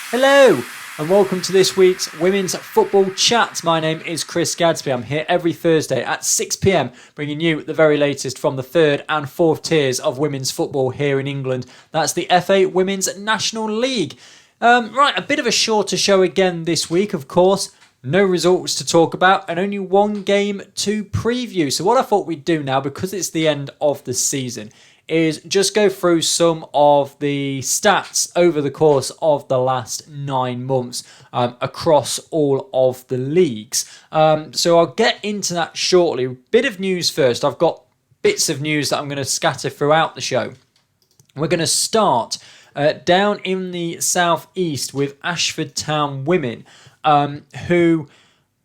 Hello and welcome to this week's Women's Football Chat. My name is Chris Gadsby. I'm here every Thursday at 6pm bringing you the very latest from the third and fourth tiers of women's football here in England. That's the FA Women's National League. Right, a bit of a shorter show again this week, of course. No results to talk about and only one game to preview. So what I thought we'd do now, because it's the end of the season, is just go through some of the stats over the course of the last 9 months across all of the leagues. So I'll get into that shortly. Bit of news first. I've got bits of news that I'm going to scatter throughout the show. We're going to start down in the southeast with Ashford Town Women, who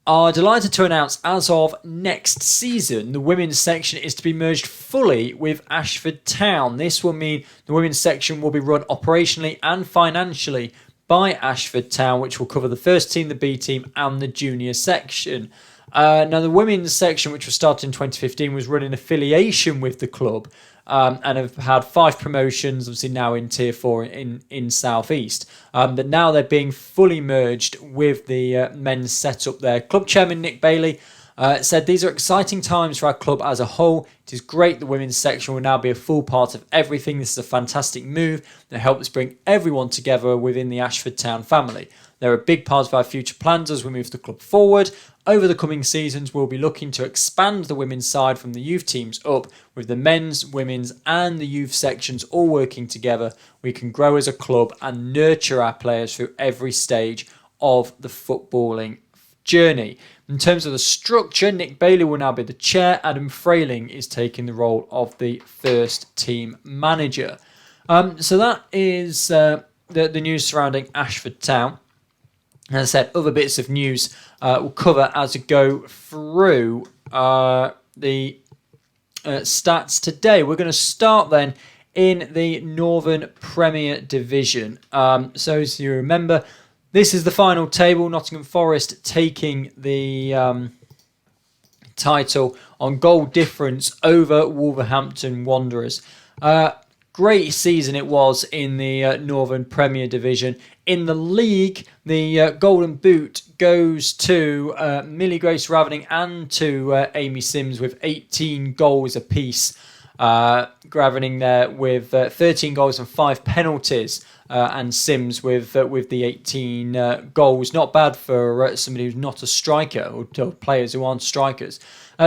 are delighted to announce as of next season the women's section is to be merged fully with Ashford Town. This will mean the women's section will be run operationally and financially by Ashford Town, which will cover the first team, the B team and the junior section. Now the women's section, which was started in 2015, was run in affiliation with the club and have had 5 promotions, obviously now in Tier 4 in South East. But now they're being fully merged with the men's setup there. Club chairman Nick Bailey said, "These are exciting times for our club as a whole. It is great the women's section will now be a full part of everything. This is a fantastic move that helps bring everyone together within the Ashford Town family. They're a big part of our future plans as we move the club forward. Over the coming seasons, we'll be looking to expand the women's side from the youth teams up, with the men's, women's and the youth sections all working together. We can grow as a club and nurture our players through every stage of the footballing journey." In terms of the structure, Nick Bailey will now be the chair. Adam Frayling is taking the role of the first team manager. So that is the news surrounding Ashford Town. As I said, other bits of news we'll cover as we go through the stats today. We're going to start then in the Northern Premier Division. So as you remember, this is the final table. Nottingham Forest taking the title on goal difference over Wolverhampton Wanderers. Great season it was in the Northern Premier Division. In the league, the Golden Boot goes to Millie Grace Ravening and to Amy Sims with 18 goals apiece. Ravening there with 13 goals and 5 penalties, and Sims with the 18 goals. Not bad for somebody who's not a striker, or players who aren't strikers.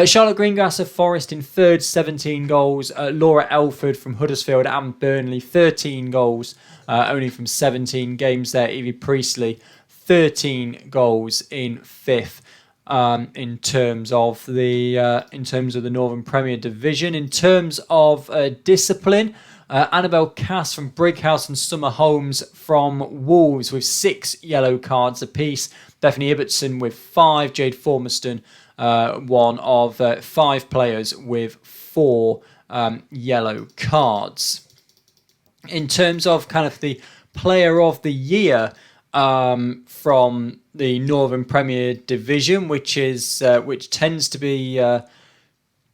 Charlotte Greengrass of Forest in third, 17 goals. Laura Elford from Huddersfield and Burnley, 13 goals, only from 17 games there. Evie Priestley, 13 goals in fifth. In terms of the Northern Premier Division, in terms of discipline, Annabelle Cass from Brighouse and Summer Holmes from Wolves with 6 yellow cards apiece. Bethany Ibbotson with 5. Jade Formerston, one of 5 players with 4 yellow cards. In terms of kind of the Player of the Year from the Northern Premier Division, which tends to be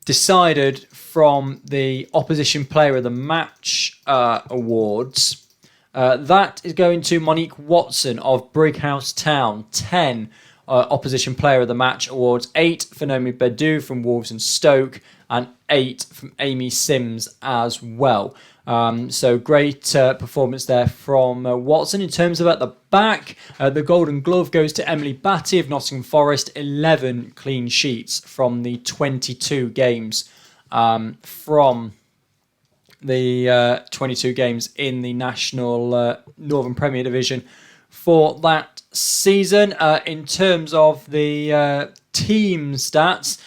decided from the Opposition Player of the Match awards. That is going to Monique Watson of Brighouse Town. 10 Opposition Player of the Match awards. 8 for Naomi Bedu from Wolves and Stoke, and 8 from Amy Sims as well. So great performance there from Watson. In terms of at the back, the Golden Glove goes to Emily Batty of Nottingham Forest. 11 clean sheets from the 22 games from the 22 games in the National Northern Premier Division for that season. In terms of the team stats,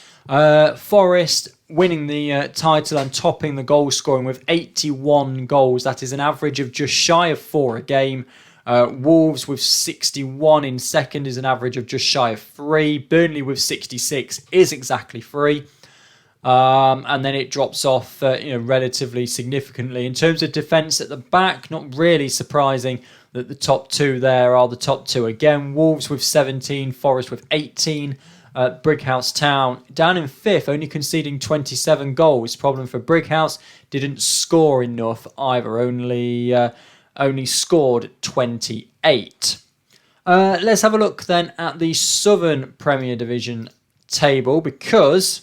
Forest winning the title and topping the goal scoring with 81 goals. That is an average of just shy of 4 a game. Wolves with 61 in second is an average of just shy of 3. Burnley with 66 is exactly 3. And then it drops off relatively significantly. In terms of defence at the back, not really surprising that the top 2 there are the top 2 again. Wolves with 17, Forest with 18. Brighouse Town down in 5th, only conceding 27 goals. Problem for Brighouse, didn't score enough either, only scored 28. Let's have a look then at the Southern Premier Division table, because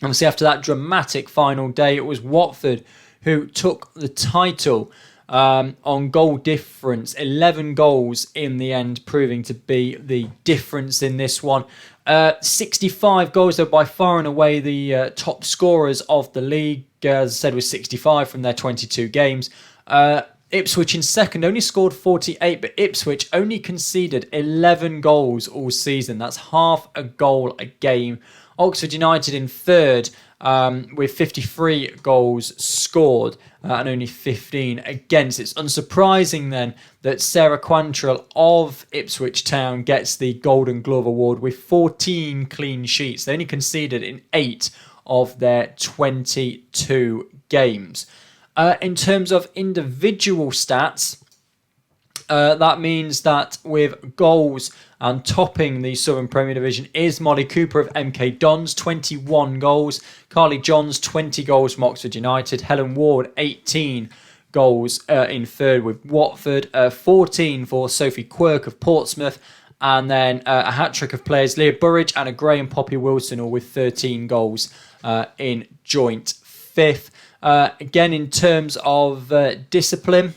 obviously after that dramatic final day, it was Watford who took the title on goal difference. 11 goals in the end, proving to be the difference in this one. 65 goals, though, by far and away the top scorers of the league. As I said, with 65 from their 22 games. Ipswich in second only scored 48, but Ipswich only conceded 11 goals all season. That's half a goal a game. Oxford United in third with 53 goals scored and only 15 against. It's unsurprising then that Sarah Quantrill of Ipswich Town gets the Golden Glove Award with 14 clean sheets. They only conceded in 8 of their 22 games. In terms of individual stats, that means that with goals and topping the Southern Premier Division is Molly Cooper of MK Dons, 21 goals. Carly Johns, 20 goals from Oxford United. Helen Ward, 18 goals in third with Watford. 14 for Sophie Quirk of Portsmouth. And then a hat-trick of players, Leah Burridge and a Graham Poppy Wilson, all with 13 goals in joint fifth. Again, in terms of discipline,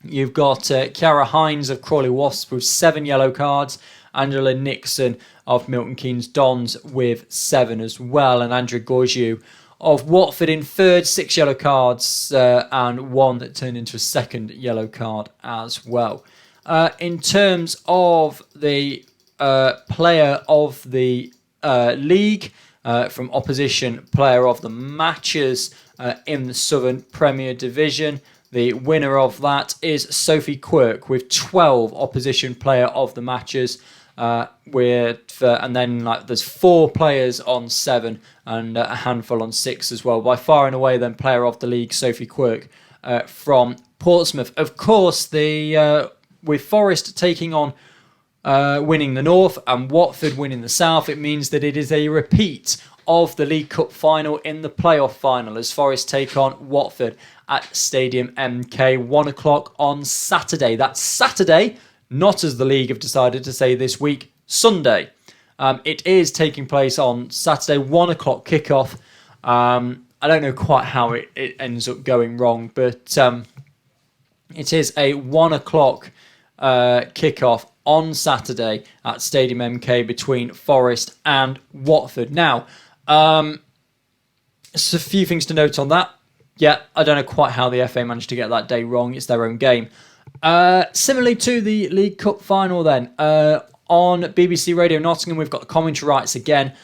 you've got Kiara Hines of Crawley Wasps with 7 yellow cards. Angela Nixon of Milton Keynes Dons with 7 as well. And Andrea Gorgiou of Watford in third, 6 yellow cards and 1 that turned into a second yellow card as well. In terms of the player of the league, from opposition player of the matches in the Southern Premier Division, the winner of that is Sophie Quirk with 12 opposition player of the matches. And then there's 4 players on 7 and a handful on 6 as well. By far and away, then player of the league, Sophie Quirk from Portsmouth. Of course, with Forest taking on winning the North and Watford winning the South, it means that it is a repeat of the League Cup final in the playoff final as Forest take on Watford at Stadium MK, 1 o'clock on Saturday. That's Saturday, not as the league have decided to say this week, Sunday. It is taking place on Saturday, 1 o'clock kickoff. I don't know quite how it ends up going wrong, but it is a 1 o'clock kickoff on Saturday at Stadium MK between Forest and Watford. Now, there's a few things to note on that. Yeah, I don't know quite how the FA managed to get that day wrong. It's their own game. Similarly to the League Cup final then, on BBC Radio Nottingham, we've got the commentary rights again.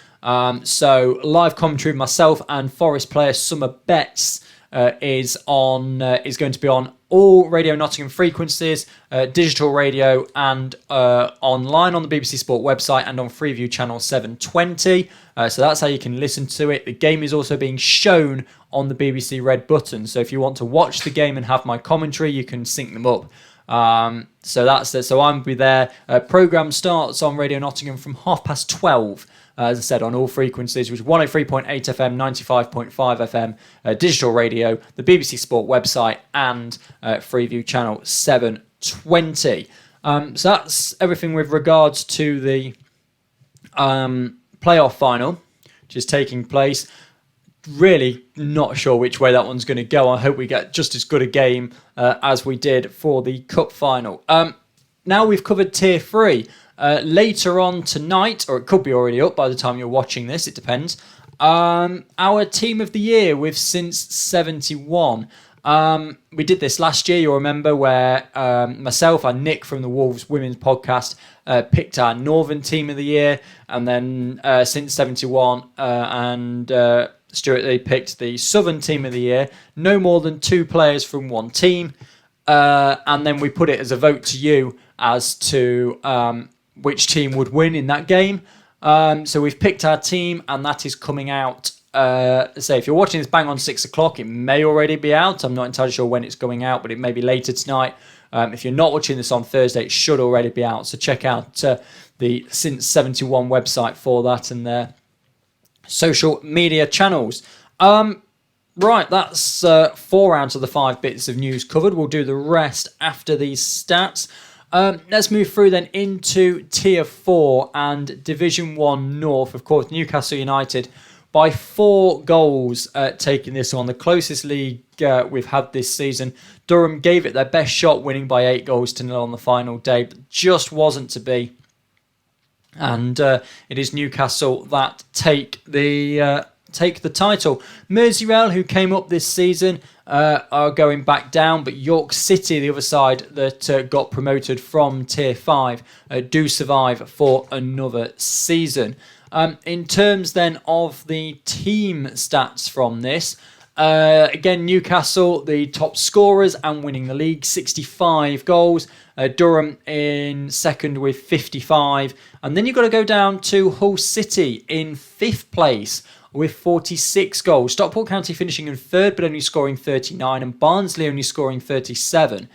So live commentary with myself and Forest player Summer Betts is going to be on all Radio Nottingham frequencies, digital radio and online on the BBC Sport website and on Freeview channel 720. So that's how you can listen to it. The game is also being shown on the BBC Red button. So if you want to watch the game and have my commentary, you can sync them up. So that's it. So I'll be there. Programme starts on Radio Nottingham from 12:30. As I said, on all frequencies, which is 103.8 FM, 95.5 FM, digital radio, the BBC Sport website, and Freeview channel 720. So that's everything with regards to the playoff final, which is taking place. Really not sure which way that one's going to go. I hope we get just as good a game as we did for the cup final. Now we've covered Tier 3. Later on tonight, or it could be already up by the time you're watching this, it depends, our Team of the Year with Since 71. We did this last year, you'll remember, where myself and Nick from the Wolves Women's Podcast picked our Northern Team of the Year, and then Since 71 and Stuart, they picked the Southern Team of the Year. No more than 2 players from one team. And then we put it as a vote to you as to which team would win in that game. So we've picked our team, and that is coming out. If you're watching this bang on 6 o'clock, it may already be out. I'm not entirely sure when it's going out, but it may be later tonight. If you're not watching this on Thursday, it should already be out. So check out the Since 71 website for that and their social media channels. Right, that's 4 out of the 5 bits of news covered. We'll do the rest after these stats. Let's move through then into Tier 4 and Division 1 North. Of course, Newcastle United by 4 goals taking this on. The closest league we've had this season. Durham gave it their best shot, winning by 8 goals to 0 on the final day, but just wasn't to be. And it is Newcastle that take the title. Merseyrail, who came up this season, are going back down, but York City, the other side that got promoted from Tier 5, do survive for another season. In terms then of the team stats from this, again, Newcastle, the top scorers and winning the league, 65 goals. Durham in second with 55. And then you've got to go down to Hull City in 5th place with 46 goals. Stockport County finishing in 3rd, but only scoring 39. And Barnsley only scoring 37.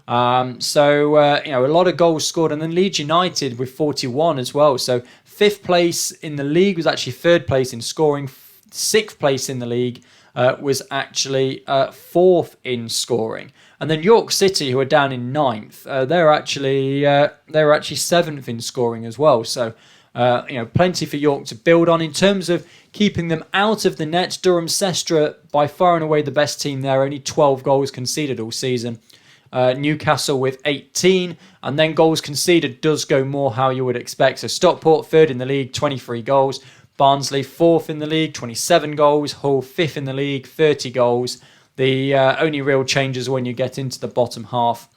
So a lot of goals scored. And then Leeds United with 41 as well. So 5th place in the league was actually 3rd place in scoring. 6th place in the league was actually 4th in scoring. And then York City, who are down in 9th, they're actually 7th in scoring as well. So plenty for York to build on in terms of keeping them out of the net. Durham Sestra, by far and away the best team there, only 12 goals conceded all season. Newcastle with 18, and then goals conceded does go more how you would expect. So Stockport 3rd in the league, 23 goals. Barnsley 4th in the league, 27 goals. Hull 5th in the league, 30 goals. The only real changes when you get into the bottom half.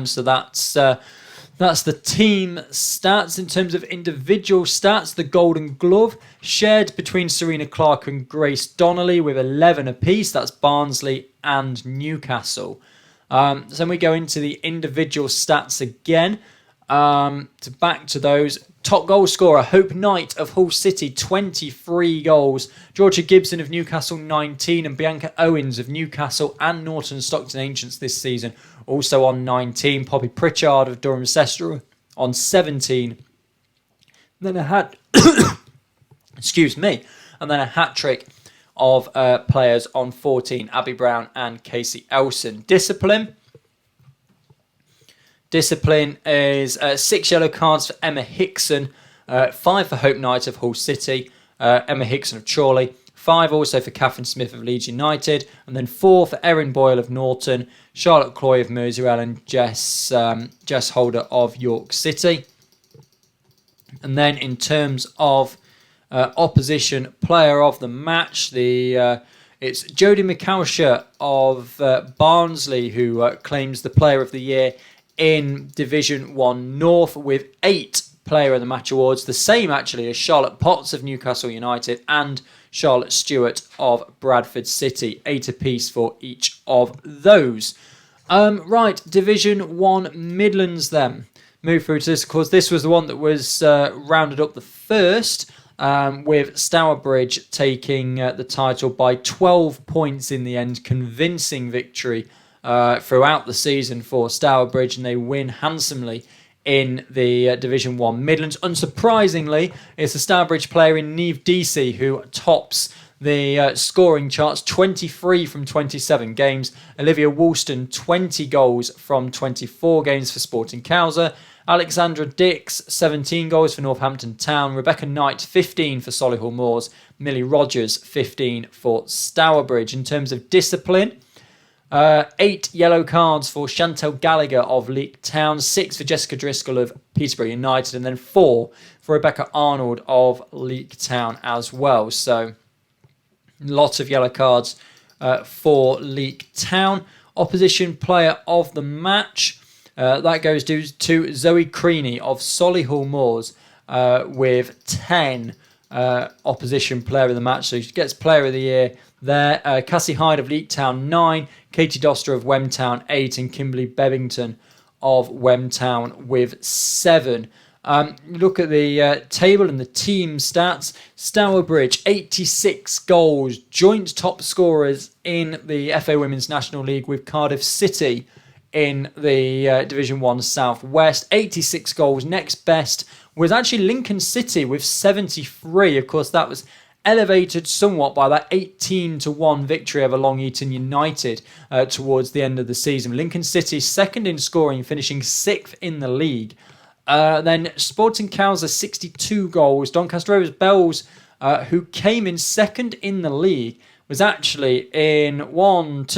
So that's the team stats. In terms of individual stats, the Golden Glove shared between Serena Clark and Grace Donnelly with 11 apiece. That's Barnsley and Newcastle. So then we go into the individual stats again. Back to those. Top goal scorer, Hope Knight of Hull City, 23 goals. Georgia Gibson of Newcastle, 19. And Bianca Owens of Newcastle and Norton Stockton Ancients this season, also on 19. Poppy Pritchard of Durham Sestra on 17. And then And then a hat-trick of players on 14. Abby Brown and Casey Elson. Discipline is 6 yellow cards for Emma Hickson, 5 for Hope Knight of Hull City, Emma Hickson of Chorley, 5 also for Catherine Smith of Leeds United, and then 4 for Erin Boyle of Norton, Charlotte Cloy of Merseyrail, and Jess Holder of York City. And then in terms of opposition player of the match, it's Jodie McAlsher of Barnsley who claims the Player of the Year in Division 1 North with 8 Player of the Match awards, the same actually as Charlotte Potts of Newcastle United and Charlotte Stewart of Bradford City, 8 apiece for each of those. Right, Division 1 Midlands then. Move through to this, of course. This was the one that was rounded up the first, with Stourbridge taking the title by 12 points in the end, convincing victory throughout the season for Stourbridge, and they win handsomely in the Division 1 Midlands. Unsurprisingly, it's a Stourbridge player in Neve Deasy who tops the scoring charts, 23 from 27 games. Olivia Woolston, 20 goals from 24 games for Sporting Cowser. Alexandra Dix, 17 goals for Northampton Town. Rebecca Knight, 15 for Solihull Moors. Millie Rogers, 15 for Stourbridge. In terms of discipline, 8 yellow cards for Chantel Gallagher of Leek Town, 6 for Jessica Driscoll of Peterborough United, and then 4 for Rebecca Arnold of Leek Town as well. So, lots of yellow cards for Leek Town. Opposition player of the match, that goes to Zoe Creaney of Solihull Moors with 10 opposition player of the match. So she gets player of the year there. Cassie Hyde of Leek Town, 9. Katie Doster of Wemtown, 8. And Kimberly Bebbington of Wemtown with 7. Look at the table and the team stats. Stourbridge, 86 goals. Joint top scorers in the FA Women's National League with Cardiff City in the Division 1 South West. 86 goals. Next best was actually Lincoln City with 73. Of course, that was elevated somewhat by that 18-1 victory over Long Eaton United towards the end of the season. Lincoln City second in scoring, finishing 6th in the league. Then Sporting Cowser 62 goals. Doncaster Rovers Bells, who came in second in the league, was actually in joint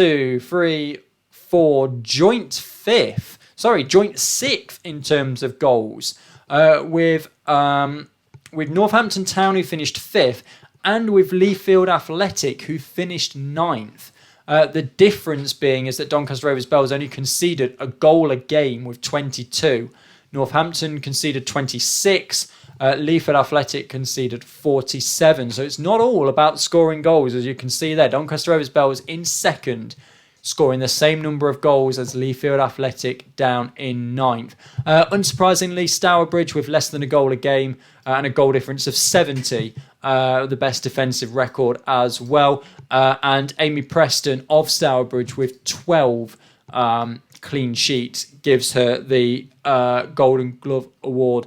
6th in terms of goals, with Northampton Town, who finished 5th, and with Leafield Athletic, who finished 9th. The difference being is that Doncaster Rovers Bells only conceded a goal a game with 22. Northampton conceded 26. Leafield Athletic conceded 47. So it's not all about scoring goals, as you can see there. Doncaster Rovers Bells in second, scoring the same number of goals as Leafield Athletic down in 9th. Unsurprisingly, Stourbridge with less than a goal a game and a goal difference of 70, the best defensive record as well. And Amy Preston of Stourbridge with 12 clean sheets gives her the Golden Glove Award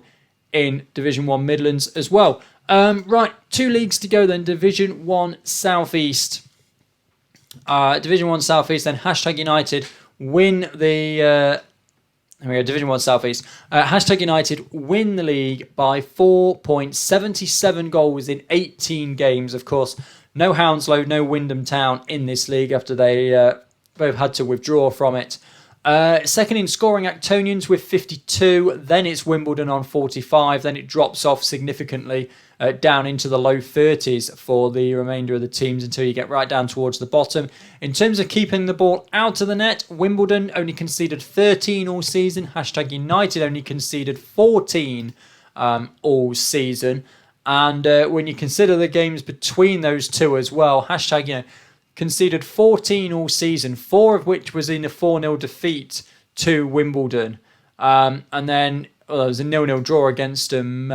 in Division 1 Midlands as well. Right, 2 leagues to go then. Division 1 South East. Division 1 South East, then Hashtag United win the... Division 1 South East. Hashtag United win the league by 4.77 goals in 18 games. Of course, no Hounslow, no Wyndham Town in this league after they both had to withdraw from it. Second in scoring, Actonians with 52. Then it's Wimbledon on 45. Then it drops off significantly down into the low 30s for the remainder of the teams until you get right down towards the bottom. In terms of keeping the ball out of the net, Wimbledon only conceded 13 all season. Hashtag United only conceded 14 all season. And when you consider the games between those two as well, Hashtag, conceded 14 all season, 4 of which was in a 4-0 defeat to Wimbledon. And then there was a 0-0 draw against them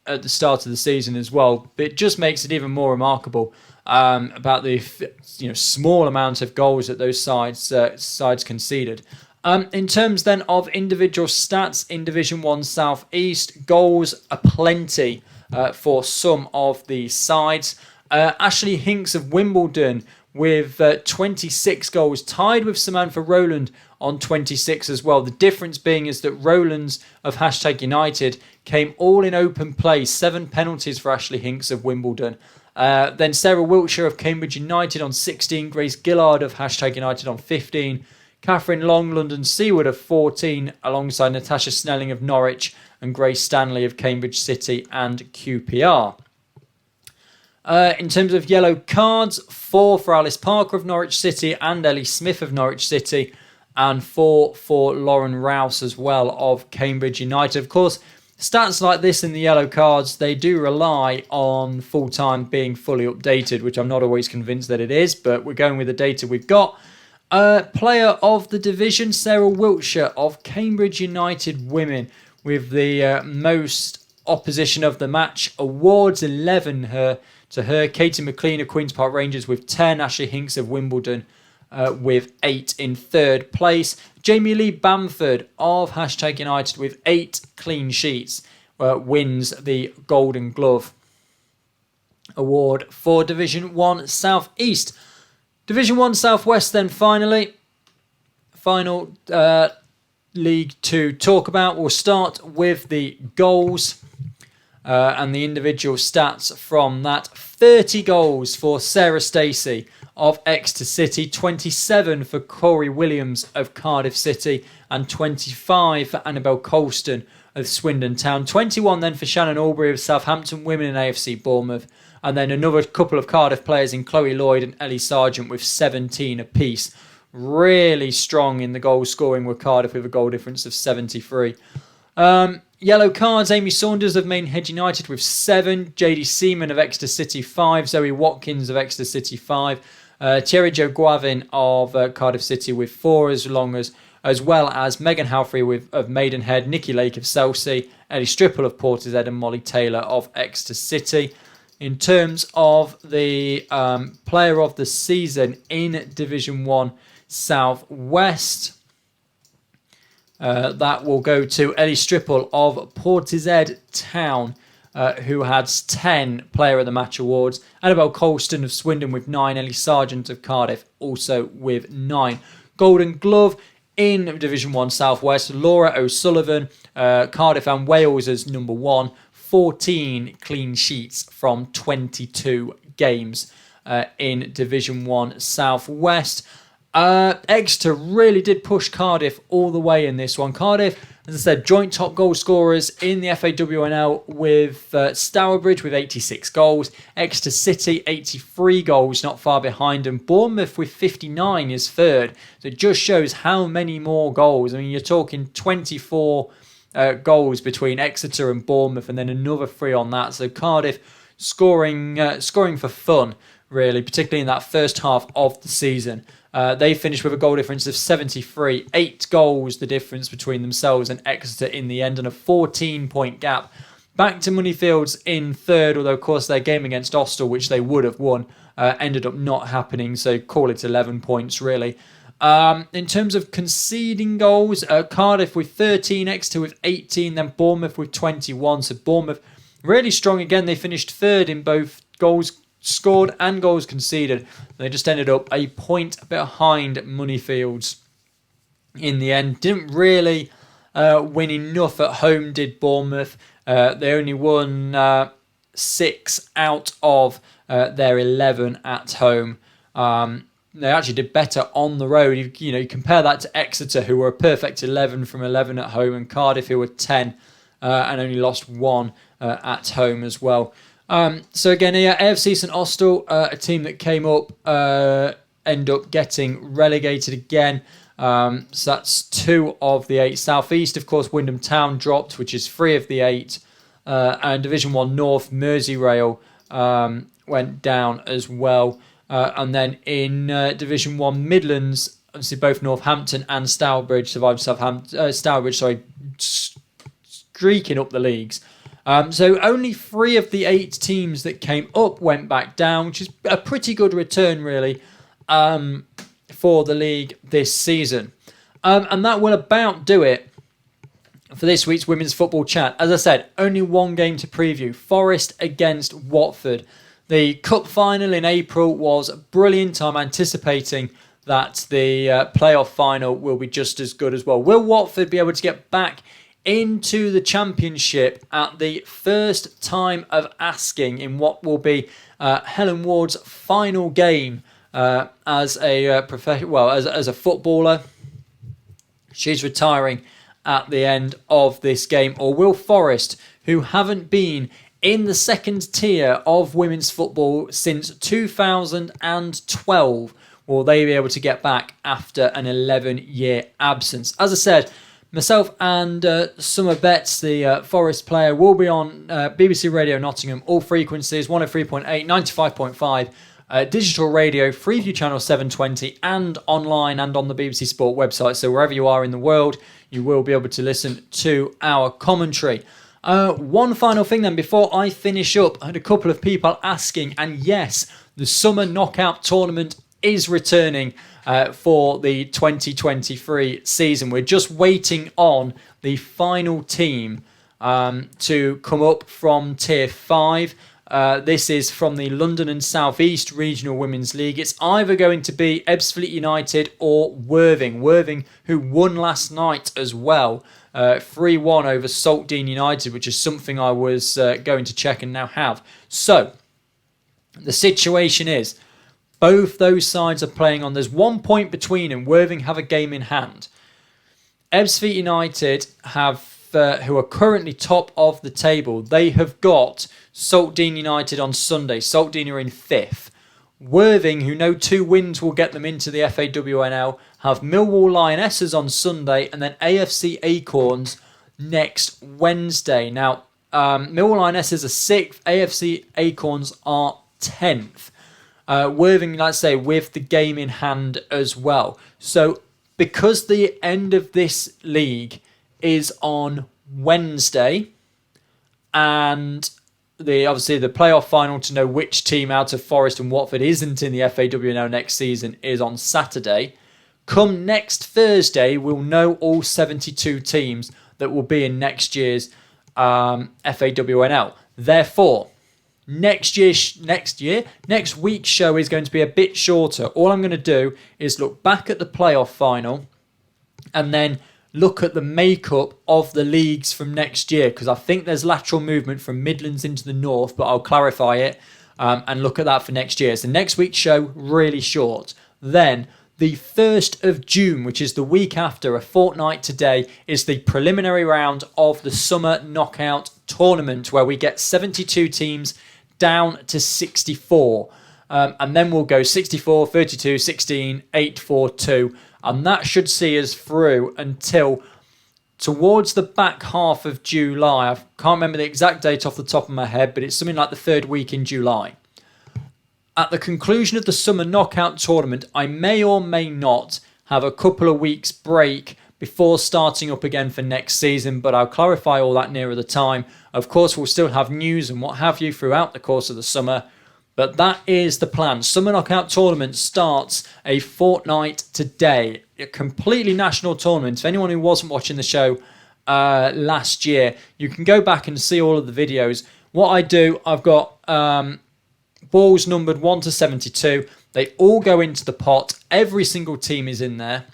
at the start of the season as well. But it just makes it even more remarkable about the small amount of goals that those sides conceded. In terms then of individual stats in Division 1 South East, goals are plenty for some of the sides. Ashley Hinks of Wimbledon with 26 goals, tied with Samantha Rowland on 26 as well. The difference being is that Rowland's of Hashtag United came all in open play, 7 penalties for Ashley Hinks of Wimbledon. Then Sarah Wiltshire of Cambridge United on 16, Grace Gillard of Hashtag United on 15, Catherine Long, London Seaward of 14, alongside Natasha Snelling of Norwich and Grace Stanley of Cambridge City and QPR. In terms of yellow cards, 4 for Alice Parker of Norwich City and Ellie Smith of Norwich City, and 4 for Lauren Rouse as well of Cambridge United. Of course, stats like this in the yellow cards, they do rely on full-time being fully updated, which I'm not always convinced that it is, but we're going with the data we've got. Player of the division, Sarah Wiltshire of Cambridge United Women, with the most opposition of the match. Awards 11 to her. Katie McLean of Queen's Park Rangers with 10. Ashley Hinks of Wimbledon with 8 in third place. Jamie Lee Bamford of Hashtag United with 8 clean sheets wins the Golden Glove Award for Division 1 South East. Division 1 South West then finally. Final league to talk about. We'll start with the goals and the individual stats from that. 30 goals for Sarah Stacey of Exeter City, 27 for Corey Williams of Cardiff City, and 25 for Annabelle Colston of Swindon Town. 21 then for Shannon Albury of Southampton Women and AFC Bournemouth. And then another couple of Cardiff players in Chloe Lloyd and Ellie Sargent with 17 apiece. Really strong in the goal scoring with Cardiff with a goal difference of 73. Yellow cards, Amy Saunders of Maidenhead United with 7. JD Seaman of Exeter City 5. Zoe Watkins of Exeter City 5. Thierry Jo Guavin of Cardiff City with 4, as well as Megan Halfrey of Maidenhead, Nikki Lake of Chelsea, Ellie Stripple of Portishead, and Molly Taylor of Exeter City. In terms of the player of the season in Division 1 South West, that will go to Ellie Stripple of Portishead Town who had 10 Player of the Match awards. Annabelle Colston of Swindon with 9. Ellie Sargent of Cardiff also with 9. Golden Glove in Division 1 Southwest, Laura O'Sullivan, Cardiff and Wales as number 1. 14 clean sheets from 22 games in Division 1 Southwest. Exeter really did push Cardiff all the way in this one. Cardiff, as I said, joint top goal scorers in the FAWNL with Stourbridge with 86 goals. Exeter City, 83 goals, not far behind. And Bournemouth with 59 is third. So it just shows how many more goals. I mean, you're talking 24 goals between Exeter and Bournemouth and then another 3 on that. So Cardiff scoring for fun, really, particularly in that first half of the season. They finished with a goal difference of 73. 8 goals the difference between themselves and Exeter in the end, and a 14-point gap. Back to Moneyfields in third, although of course their game against Austell, which they would have won, ended up not happening, so call it 11 points really. In terms of conceding goals, Cardiff with 13, Exeter with 18, then Bournemouth with 21. So Bournemouth really strong again. They finished third in both goals scored and goals conceded. They just ended up a point behind Moneyfields in the end. Didn't really win enough at home, did Bournemouth. They only won 6 out of their 11 at home. They actually did better on the road. You compare that to Exeter, who were a perfect 11 from 11 at home, and Cardiff, who were 10 and only lost 1 at home as well. So again, AFC St Austell, a team that came up, end up getting relegated again. So that's 2 of the 8. South East, of course, Wyndham Town dropped, which is 3 of the 8. And Division 1 North, Merseyrail went down as well. And then in Division 1 Midlands, obviously both Northampton and Stourbridge survived. Stourbridge, streaking up the leagues. So only 3 of the 8 teams that came up went back down, which is a pretty good return, really, for the league this season. And that will about do it for this week's Women's Football Chat. As I said, only one game to preview. Forest against Watford. The cup final in April was brilliant. I'm anticipating that the playoff final will be just as good as well. Will Watford be able to get back into the Championship at the first time of asking in what will be Helen Ward's final game as a as a footballer? She's retiring at the end of this game. Or will Forest, who haven't been in the second tier of women's football since 2012, will they be able to get back after an 11-year absence? As I said, myself and Summer Betts, the Forest player, will be on BBC Radio Nottingham, all frequencies, 103.8, 95.5, digital radio, Freeview Channel 720, and online and on the BBC Sport website. So wherever you are in the world, you will be able to listen to our commentary. One final thing then before I finish up. I had a couple of people asking, and yes, the Summer Knockout Tournament is returning for the 2023 season. We're just waiting on the final team to come up from Tier 5. This is from the London and South East Regional Women's League. It's either going to be Ebbsfleet United or Worthing. Worthing, who won last night as well. 3-1 over Saltdean United, which is something I was going to check and now have. So, the situation is, both those sides are playing on. There's 1 point between them. Worthing have a game in hand. Ebbsfleet United have, who are currently top of the table, they have got Saltdean United on Sunday. Saltdean are in 5th. Worthing, who know 2 wins will get them into the FAWNL, have Millwall Lionesses on Sunday and then AFC Acorns next Wednesday. Now, Millwall Lionesses are 6th, AFC Acorns are 10th. Worthing, let's say, with the game in hand as well. So, because the end of this league is on Wednesday, and obviously the playoff final to know which team out of Forest and Watford isn't in the FAWNL next season is on Saturday. Come next Thursday, we'll know all 72 teams that will be in next year's FAWNL. Therefore, next week's show is going to be a bit shorter. All I'm going to do is look back at the playoff final and then look at the makeup of the leagues from next year, because I think there's lateral movement from Midlands into the North, but I'll clarify it and look at that for next year. So next week's show, really short. Then the 1st of June, which is the week after, a fortnight today, is the preliminary round of the Summer Knockout Tournament, where we get 72 teams down to 64. And then we'll go 64, 32, 16, 8, 4, 2. And that should see us through until towards the back half of July. I can't remember the exact date off the top of my head, but it's something like the 3rd week in July. At the conclusion of the Summer Knockout Tournament, I may or may not have a couple of weeks break before starting up again for next season, but I'll clarify all that nearer the time. Of course, we'll still have news and what have you throughout the course of the summer, but that is the plan. Summer Knockout Tournament starts a fortnight today. A completely national tournament. For anyone who wasn't watching the show last year, you can go back and see all of the videos. What I do, I've got balls numbered 1 to 72. They all go into the pot. Every single team is in there.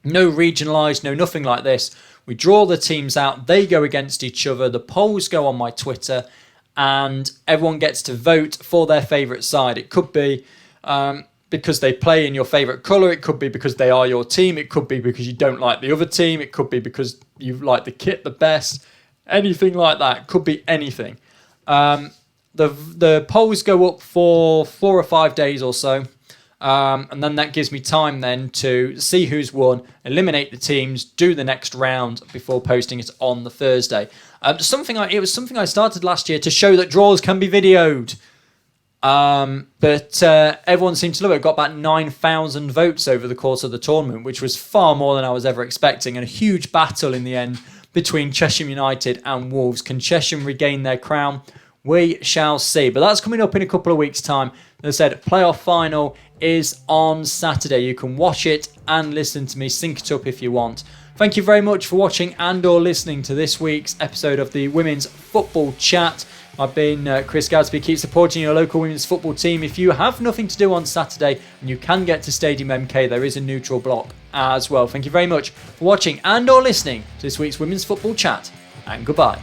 No regionalised, no nothing like this. We draw the teams out. They go against each other. The polls go on my Twitter, and everyone gets to vote for their favourite side. It could be because they play in your favourite colour. It could be because they are your team. It could be because you don't like the other team. It could be because you like the kit the best. Anything like that. It could be anything. The polls go up for 4 or 5 days or so. And then that gives me time then to see who's won, eliminate the teams, do the next round before posting it on the Thursday. It was something I started last year to show that draws can be videoed. But everyone seemed to love it. It got about 9,000 votes over the course of the tournament, which was far more than I was ever expecting, and a huge battle in the end between Chesham United and Wolves. Can Chesham regain their crown? We shall see. But that's coming up in a couple of weeks' time. As I said, playoff final is on Saturday. You can watch it and listen to me sync it up if you want. Thank you very much for watching and or listening to this week's episode of the Women's Football Chat. I've been Chris Gadsby. Keep supporting your local women's football team. If you have nothing to do on Saturday and you can get to Stadium MK, there is a neutral block as well. Thank you very much for watching and or listening to this week's Women's Football Chat, and goodbye.